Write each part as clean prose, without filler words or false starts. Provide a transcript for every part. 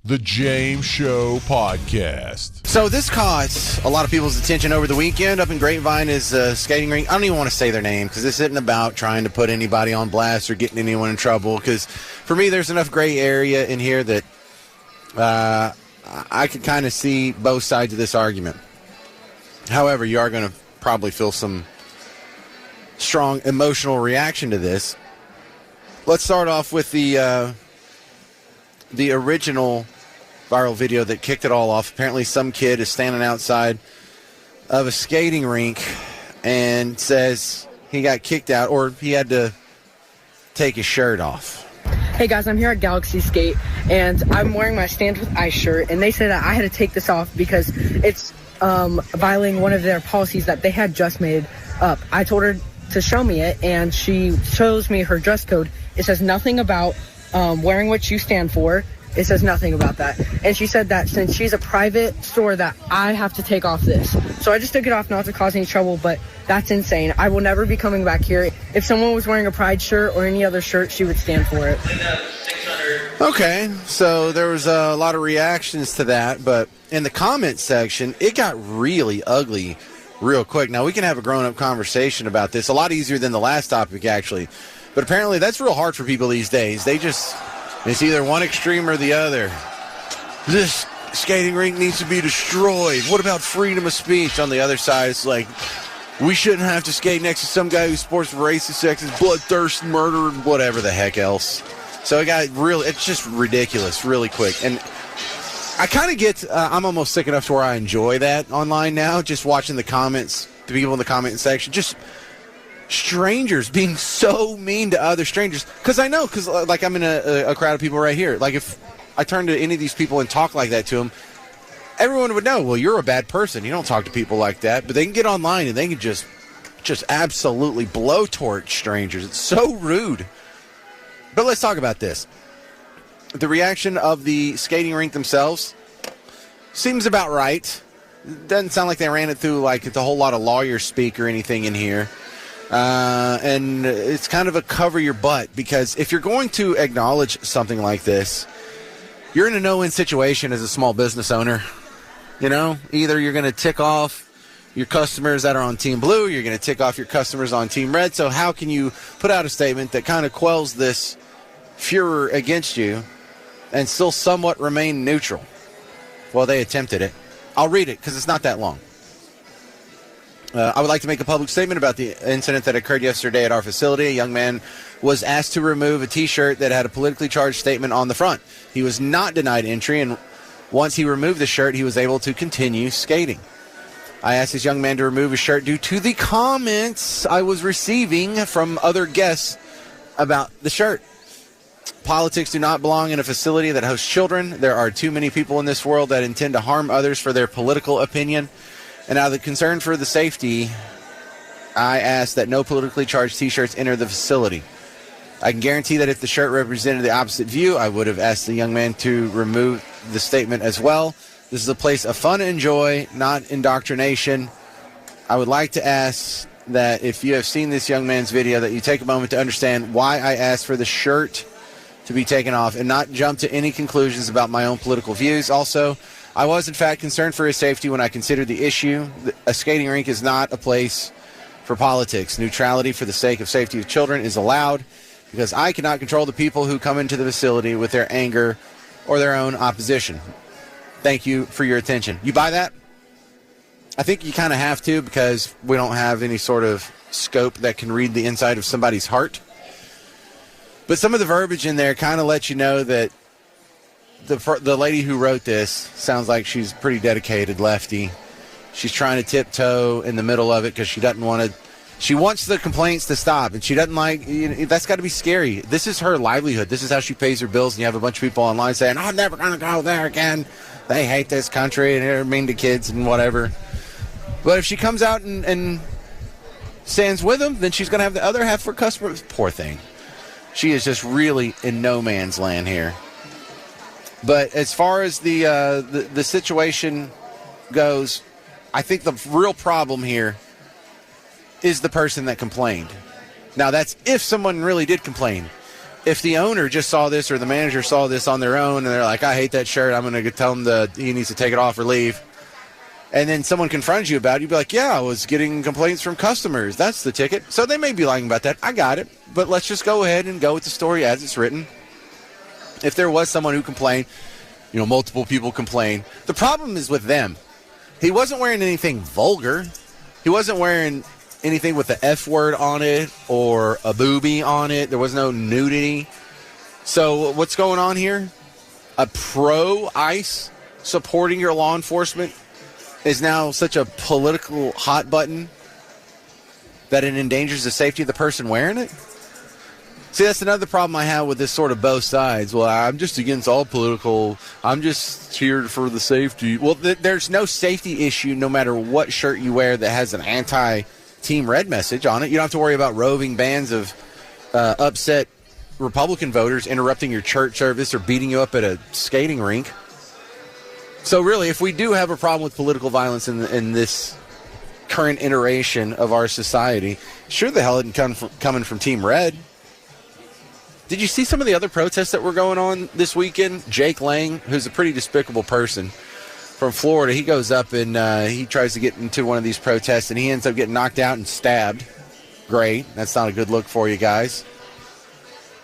The James Show Podcast. So this caught a lot of people's attention over the weekend. Up in Grapevine is a skating rink. I don't even want to say their name because this isn't about trying to put anybody on blast or getting anyone in trouble. Because for me, there's enough gray area in here that I could kind of see both sides of this argument. However, you are going to probably feel some strong emotional reaction to this. Let's start off with the original viral video that kicked it all off. Apparently some kid is standing outside of a skating rink and says he got kicked out or he had to take his shirt off. Hey guys, I'm here at Galaxy Skate and I'm wearing my Stand With Ice shirt, and they said that I had to take this off because it's violating one of their policies that they had just made up. I told her to show me it and she shows me her dress code. It says nothing about wearing what you stand for. It says nothing about that. And she said that since she's a private store that I have to take off this. So I just took it off not to cause any trouble, but that's insane. I will never be coming back here. If someone was wearing a Pride shirt or any other shirt, she would stand for it. Okay, so there was a lot of reactions to that, but in the comment section, it got really ugly real quick. Now, we can have a grown-up conversation about this, a lot easier than the last topic, actually. But apparently that's real hard for people these days. It's either one extreme or the other. This skating rink needs to be destroyed. What about freedom of speech? On the other side, it's like, we shouldn't have to skate next to some guy who sports racist, sexist, bloodthirst, murder, and whatever the heck else. So it's just ridiculous really quick. And I kind of get, I'm almost sick enough to where I enjoy that online now, just watching the comments, the people in the comment section, just strangers being so mean to other strangers. Because I'm in a crowd of people right here. Like, if I turn to any of these people and talk like that to them, everyone would know, well, you're a bad person. You don't talk to people like that. But they can get online and they can just absolutely blowtorch strangers. It's so rude. But let's talk about this. The reaction of the skating rink themselves seems about right. Doesn't sound like they ran it through like a whole lot of lawyer speak or anything in here. And it's kind of a cover your butt, because if you're going to acknowledge something like this, you're in a no-win situation as a small business owner. You know, either you're going to tick off your customers that are on Team Blue, you're going to tick off your customers on Team Red. So how can you put out a statement that kind of quells this furor against you and still somewhat remain neutral? Well, they attempted it. I'll read it because it's not that long. I would like to make a public statement about the incident that occurred yesterday at our facility. A young man was asked to remove a T-shirt that had a politically charged statement on the front. He was not denied entry, and once he removed the shirt, he was able to continue skating. I asked this young man to remove his shirt due to the comments I was receiving from other guests about the shirt. Politics do not belong in a facility that hosts children. There are too many people in this world that intend to harm others for their political opinion. And out of the concern for the safety, I ask that no politically charged T-shirts enter the facility. I can guarantee that if the shirt represented the opposite view, I would have asked the young man to remove the statement as well. This is a place of fun and joy, not indoctrination. I would like to ask that if you have seen this young man's video, that you take a moment to understand why I asked for the shirt to be taken off and not jump to any conclusions about my own political views. Also, I was, in fact, concerned for his safety when I considered the issue. A skating rink is not a place for politics. Neutrality for the sake of safety of children is allowed, because I cannot control the people who come into the facility with their anger or their own opposition. Thank you for your attention. You buy that? I think you kind of have to, because we don't have any sort of scope that can read the inside of somebody's heart. But some of the verbiage in there kind of lets you know that the lady who wrote this sounds like she's pretty dedicated lefty. She's trying to tiptoe in the middle of it because she doesn't want to. She wants the complaints to stop, and she doesn't like. That's got to be scary. This is her livelihood. This is how she pays her bills, and you have a bunch of people online saying, "I'm never going to go there again. They hate this country and they're mean to kids and whatever." But if she comes out and stands with them, then she's going to have the other half for customers. Poor thing. She is just really in no man's land here. But as far as the situation goes, I think the real problem here is the person that complained. Now, that's if someone really did complain. if the owner just saw this or the manager saw this on their own and they're like, I hate that shirt, I'm going to tell him that he needs to take it off or leave, and then someone confronts you about it, you'd be like, yeah, I was getting complaints from customers. That's the ticket. So they may be lying about that. I got it. But let's just go ahead and go with the story as it's written. If there was someone who complained, multiple people complained, the problem is with them. He wasn't wearing anything vulgar. He wasn't wearing anything with the F word on it or a boobie on it. There was no nudity. So what's going on here? A pro-ICE supporting your law enforcement is now such a political hot button that it endangers the safety of the person wearing it? See, that's another problem I have with this sort of both sides. Well, I'm just against all political. I'm just here for the safety. Well, there's no safety issue no matter what shirt you wear that has an anti-Team Red message on it. You don't have to worry about roving bands of upset Republican voters interrupting your church service or beating you up at a skating rink. So really, if we do have a problem with political violence in this current iteration of our society, sure the hell it isn't coming from Team Red. Did you see some of the other protests that were going on this weekend? Jake Lang, who's a pretty despicable person from Florida, he goes up and he tries to get into one of these protests, and he ends up getting knocked out and stabbed. Great. That's not a good look for you guys.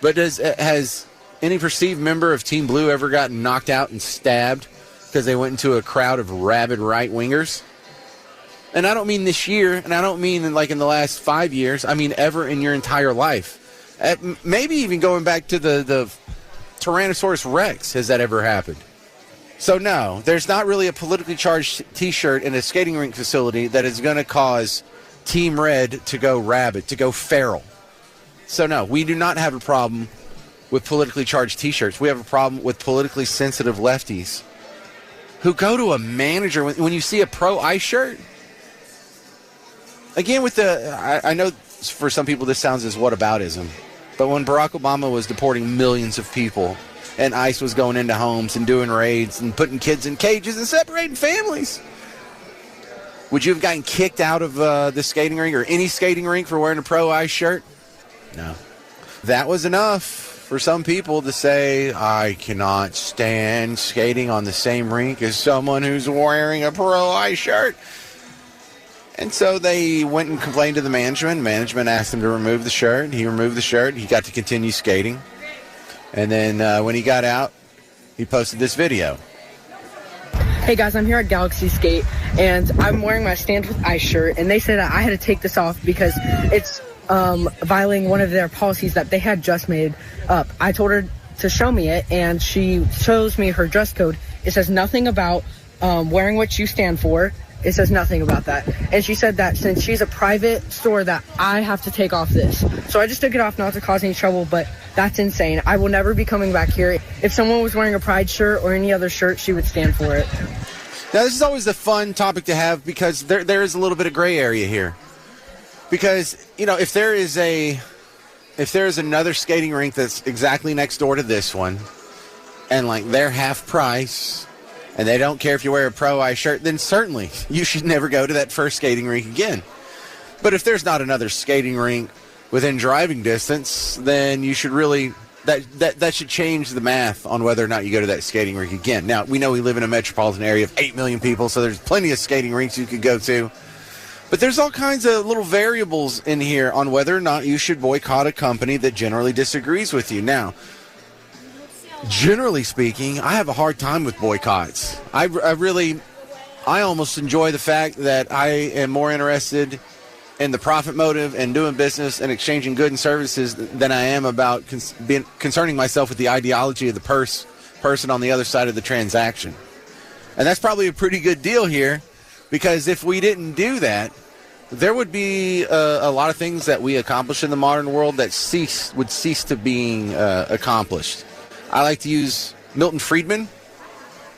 But has any perceived member of Team Blue ever gotten knocked out and stabbed because they went into a crowd of rabid right-wingers? And I don't mean this year, and I don't mean in the last 5 years. I mean ever in your entire life. Maybe even going back to the Tyrannosaurus Rex, has that ever happened? So no, there's not really a politically charged T-shirt in a skating rink facility that is going to cause Team Red to go rabid, to go feral. So no, we do not have a problem with politically charged T-shirts. We have a problem with politically sensitive lefties who go to a manager when you see a pro-ICE shirt. Again, I know for some people this sounds as whataboutism, but when Barack Obama was deporting millions of people and ICE was going into homes and doing raids and putting kids in cages and separating families, would you have gotten kicked out of the skating rink or any skating rink for wearing a pro-ICE shirt? No. That was enough for some people to say, I cannot stand skating on the same rink as someone who's wearing a pro-ICE shirt. And so they went and complained to the management. Management asked him to remove the shirt. He removed the shirt. He got to continue skating. And then when he got out, he posted this video. Hey guys, I'm here at Galaxy Skate, and I'm wearing my Stand With ICE shirt, and they said that I had to take this off because it's violating one of their policies that they had just made up. I told her to show me it, and she shows me her dress code. It says nothing about wearing what you stand for. It says nothing about that. And she said that since she's a private store that I have to take off this. So I just took it off not to cause any trouble, but that's insane. I will never be coming back here. If someone was wearing a Pride shirt or any other shirt, she would stand for it. Now, this is always a fun topic to have because there is a little bit of gray area here. Because, if there is another skating rink that's exactly next door to this one, and they're half price, and they don't care if you wear a pro-ICE shirt, then certainly you should never go to that first skating rink again. But if there's not another skating rink within driving distance, then you should really, that should change the math on whether or not you go to that skating rink again. Now, we know we live in a metropolitan area of 8 million people, so there's plenty of skating rinks you could go to. But there's all kinds of little variables in here on whether or not you should boycott a company that generally disagrees with you. Now, generally speaking, I have a hard time with boycotts. I almost enjoy the fact that I am more interested in the profit motive and doing business and exchanging goods and services than I am about concerning myself with the ideology of the person on the other side of the transaction. And that's probably a pretty good deal here, because if we didn't do that, there would be a lot of things that we accomplish in the modern world that would cease to being accomplished. I like to use Milton Friedman,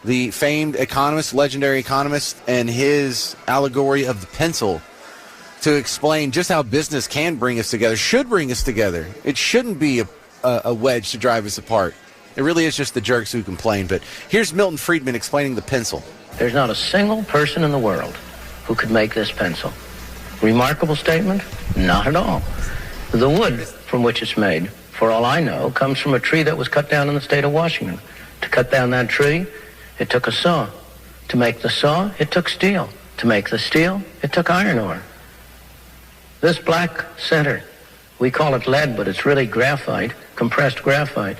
the famed economist, legendary economist, and his allegory of the pencil to explain just how business can bring us together, should bring us together. It shouldn't be a wedge to drive us apart. It really is just the jerks who complain. But here's Milton Friedman explaining the pencil. There's not a single person in the world who could make this pencil. Remarkable statement? Not at all. The wood from which it's made for all I know, comes from a tree that was cut down in the state of Washington. To cut down that tree, it took a saw. To make the saw, it took steel. To make the steel, it took iron ore. This black center, we call it lead, but it's really graphite, compressed graphite.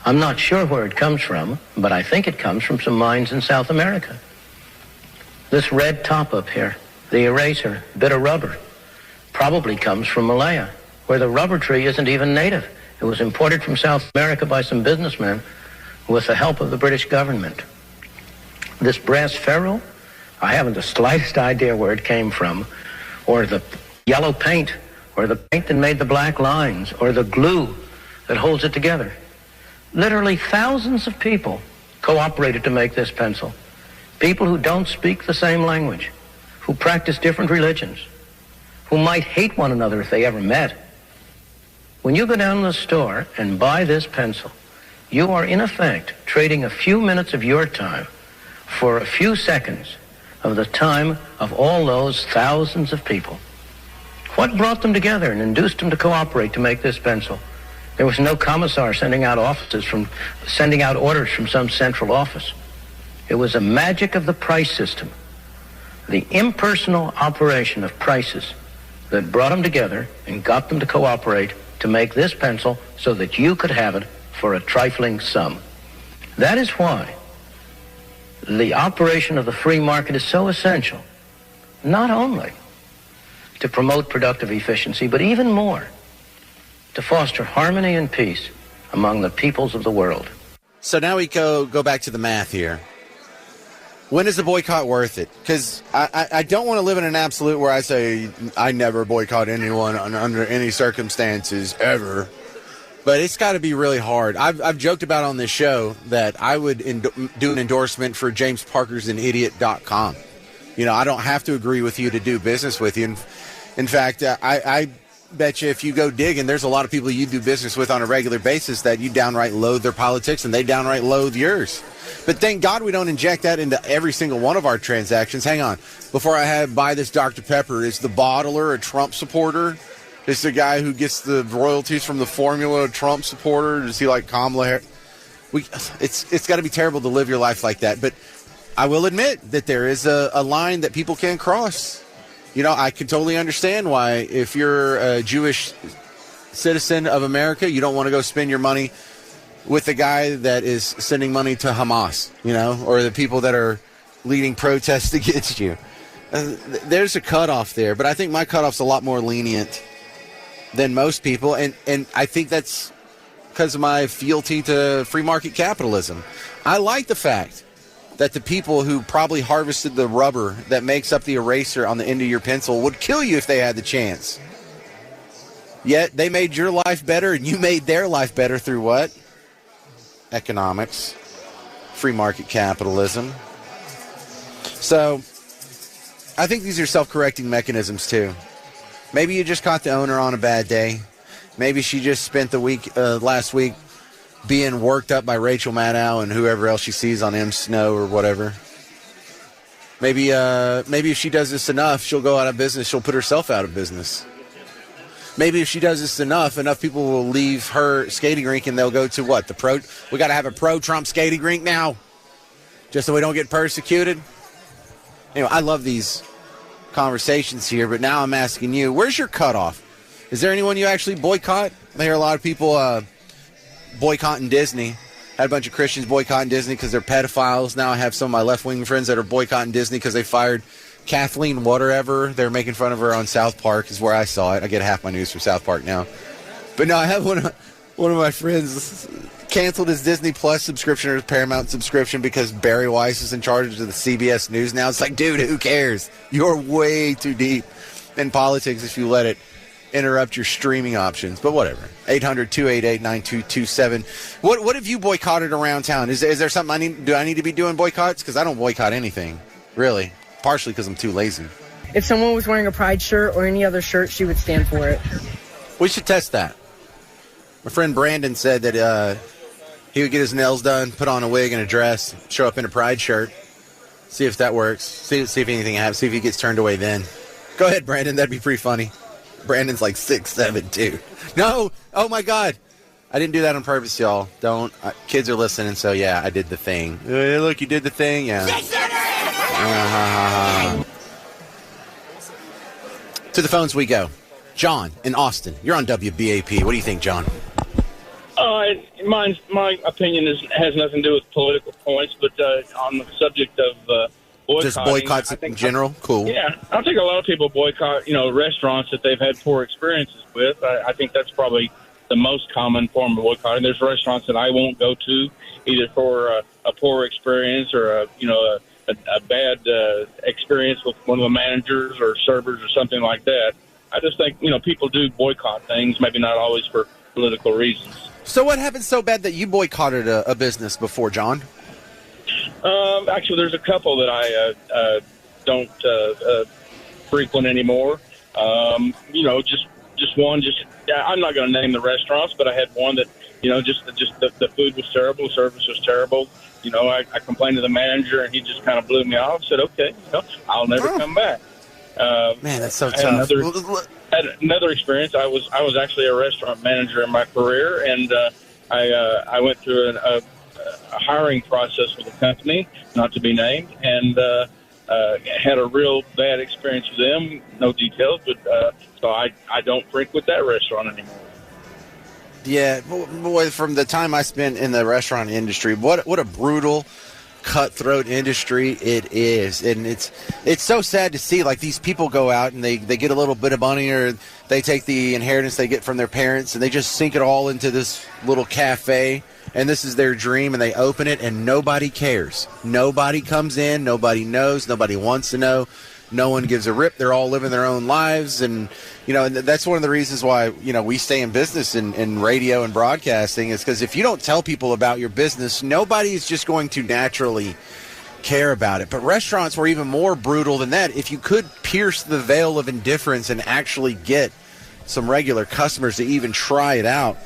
I'm not sure where it comes from, but I think it comes from some mines in South America. This red top up here, the eraser, bit of rubber, probably comes from Malaya, where the rubber tree isn't even native. It was imported from South America by some businessmen with the help of the British government. This brass ferrule, I haven't the slightest idea where it came from, or the yellow paint, or the paint that made the black lines, or the glue that holds it together. Literally thousands of people cooperated to make this pencil. People who don't speak the same language, who practice different religions, who might hate one another if they ever met. When you go down to the store and buy this pencil, you are in effect trading a few minutes of your time for a few seconds of the time of all those thousands of people. What brought them together and induced them to cooperate to make this pencil? There was no commissar sending out orders from some central office. It was a magic of the price system, the impersonal operation of prices that brought them together and got them to cooperate to make this pencil so that you could have it for a trifling sum. That is why the operation of the free market is so essential, not only to promote productive efficiency, but even more, to foster harmony and peace among the peoples of the world. So now we go back to the math here. When is the boycott worth it? Because I don't want to live in an absolute where I say I never boycott anyone under any circumstances ever. But it's got to be really hard. I've joked about on this show that I would do an endorsement for JamesParkersAnIdiot.com. You know, I don't have to agree with you to do business with you. In fact, I bet you if you go digging, there's a lot of people you do business with on a regular basis that you downright loathe their politics and they downright loathe yours. But thank God we don't inject that into every single one of our transactions. Hang on. Before I buy this Dr. Pepper, is the bottler a Trump supporter? Is the guy who gets the royalties from the formula a Trump supporter? Does he like Kamala Harris? It's got to be terrible to live your life like that. But I will admit that there is a line that people can cross. You know, I can totally understand why if you're a Jewish citizen of America, you don't want to go spend your money with the guy that is sending money to Hamas, you know, or the people that are leading protests against you. There's a cutoff there, but I think my cutoff's a lot more lenient than most people, and I think that's because of my fealty to free market capitalism. I like the fact that the people who probably harvested the rubber that makes up the eraser on the end of your pencil would kill you if they had the chance. Yet they made your life better, and you made their life better through what? Economics, free market capitalism. So I think these are self-correcting mechanisms too. Maybe you just caught the owner on a bad day. Maybe she just spent the last week being worked up by Rachel Maddow and whoever else she sees on M. Snow or whatever. Maybe if she does this enough, she'll go out of business. She'll put herself out of business. Maybe if she does this enough people will leave her skating rink and they'll go to what? We got to have a pro-Trump skating rink now, just so we don't get persecuted. Anyway, I love these conversations here, but now I'm asking you, where's your cutoff? Is there anyone you actually boycott? I hear a lot of people boycotting Disney. Had a bunch of Christians boycotting Disney because they're pedophiles. Now I have some of my left-wing friends that are boycotting Disney because they fired Kathleen whatever. They're making fun of her on South Park is where I saw it. I get half my news from South Park now. But no, I have one of my friends canceled his Disney Plus subscription or his Paramount subscription because Barry Weiss is in charge of the CBS News now. It's like, dude, who cares? You're way too deep in politics if you let it interrupt your streaming options. But whatever. 800-288-9227. What have you boycotted around town? Is there something I need to be doing boycotts? Because I don't boycott anything, really. Partially because I'm too lazy. If someone was wearing a Pride shirt or any other shirt, she would stand for it. We should test that. My friend Brandon said that he would get his nails done, put on a wig and a dress, show up in a Pride shirt, see if that works, see if anything happens, see if he gets turned away then. Go ahead, Brandon. That'd be pretty funny. Brandon's like 6'7", too. No. Oh, my God. I didn't do that on purpose, y'all. Don't. Kids are listening, so yeah, I did the thing. Hey, look, you did the thing, yeah. To the phones we go. John in Austin, you're on WBAP. What do you think, John? My opinion has nothing to do with political points, but on the subject of boycotting. Just boycotts in general? Cool. Yeah, I think a lot of people boycott, restaurants that they've had poor experiences with. I think that's probably the most common form of boycotting. There's restaurants that I won't go to, either for a poor experience or a bad experience with one of the managers or servers or something like that. I just think, people do boycott things, maybe not always for political reasons. So what happened so bad that you boycotted a business before, John? Actually, there's a couple that I don't frequent anymore. Just one. I'm not going to name the restaurants, but I had one that just the food was terrible, the service was terrible. I complained to the manager, and he just kind of blew me off. Said, "Okay, I'll never come back." Man, that's so tough. Had another experience. I was actually a restaurant manager in my career, and I went through a hiring process with a company, not to be named, and had a real bad experience with them. No details, but so I don't frequent that restaurant anymore. Yeah, boy, from the time I spent in the restaurant industry, what a brutal, cutthroat industry it is. And it's so sad to see, like, these people go out and they get a little bit of money, or they take the inheritance they get from their parents and they just sink it all into this little cafe, and this is their dream, and they open it and nobody cares. Nobody comes in, nobody knows, nobody wants to know. No one gives a rip. They're all living their own lives. And, and that's one of the reasons why, we stay in business in radio and broadcasting, is because if you don't tell people about your business, nobody is just going to naturally care about it. But restaurants were even more brutal than that. If you could pierce the veil of indifference and actually get some regular customers to even try it out,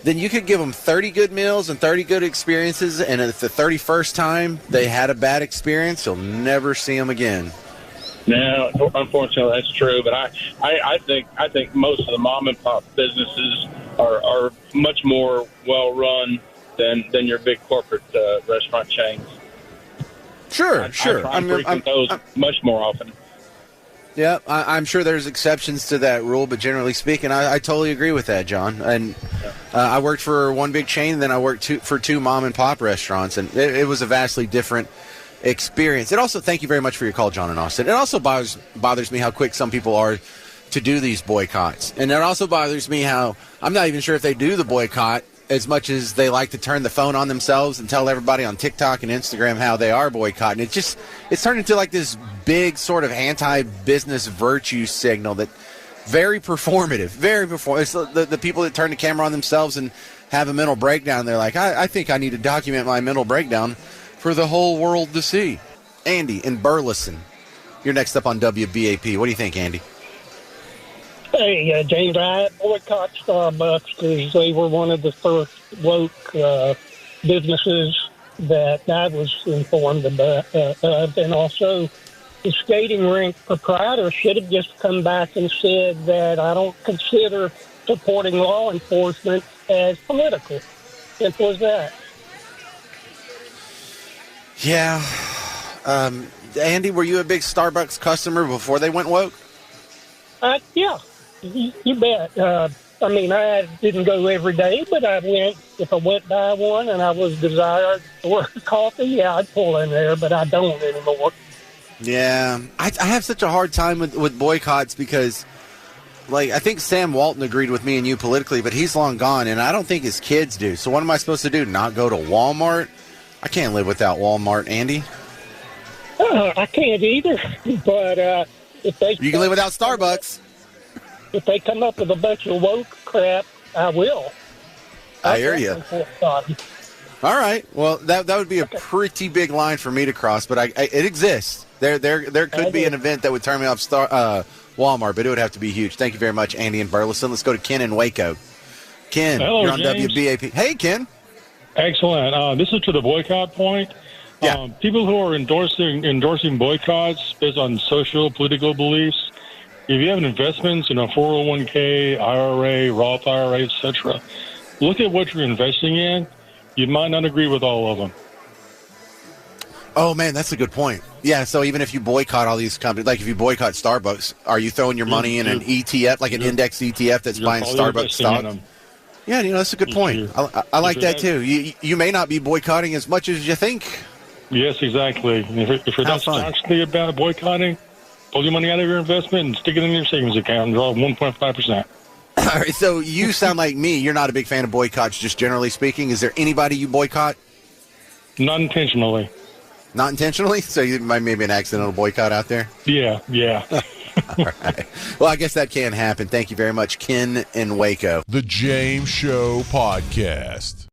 then you could give them 30 good meals and 30 good experiences. And if the 31st time they had a bad experience, you'll never see them again. No, unfortunately, that's true. But I think most of the mom and pop businesses are much more well run than your big corporate restaurant chains. Sure. I frequent those much more often. Yeah, I'm sure there's exceptions to that rule, but generally speaking, I totally agree with that, John. And I worked for one big chain, and then I worked for two mom and pop restaurants, and it was a vastly different experience. It also, thank you very much for your call, John in Austin. It also bothers me how quick some people are to do these boycotts. And it also bothers me how I'm not even sure if they do the boycott as much as they like to turn the phone on themselves and tell everybody on TikTok and Instagram how they are boycotting. It's turned into like this big sort of anti-business virtue signal that very performative. It's the people that turn the camera on themselves and have a mental breakdown. They're like, I think I need to document my mental breakdown for the whole world to see. Andy in Burleson, you're next up on WBAP. What do you think, Andy? Hey, James, I boycott Starbucks because they were one of the first woke businesses that I was informed about. And also, the skating rink proprietor should have just come back and said that I don't consider supporting law enforcement as political. Simple as that. Yeah. Andy, were you a big Starbucks customer before they went woke? Yeah, you bet. I didn't go every day, but I went, if I went by one and I was desired for coffee, yeah, I'd pull in there, but I don't anymore. Yeah, I have such a hard time with boycotts because, like, I think Sam Walton agreed with me and you politically, but he's long gone, and I don't think his kids do. So what am I supposed to do, not go to Walmart? I can't live without Walmart, Andy. I can't either, but if they... You can live without Starbucks. If they come up with a bunch of woke crap, I will. I hear you. All right. Well, that would be a pretty big line for me to cross, but it exists. There could be an event that would turn me off Walmart, but it would have to be huge. Thank you very much, Andy in Burleson. Let's go to Ken in Waco. Ken, hello, you're on James. WBAP. Hey, Ken. Excellent. This is to the boycott point. Yeah. People who are endorsing boycotts based on social, political beliefs, if you have investments in a 401k, IRA, Roth IRA, etc., look at what you're investing in. You might not agree with all of them. Oh, man, that's a good point. Yeah, so even if you boycott all these companies, like if you boycott Starbucks, are you throwing your money in an ETF, like an index ETF that's buying Starbucks stock? Yeah, that's a good point. I like that, too. You may not be boycotting as much as you think. Yes, exactly. If you're not constantly about boycotting, pull your money out of your investment and stick it in your savings account and draw 1.5%. All right, so you sound like me. You're not a big fan of boycotts, just generally speaking. Is there anybody you boycott? Not intentionally. Not intentionally? So you might maybe an accidental boycott out there? Yeah. All right. Well, I guess that can happen. Thank you very much, Ken in Waco. The James Show Podcast.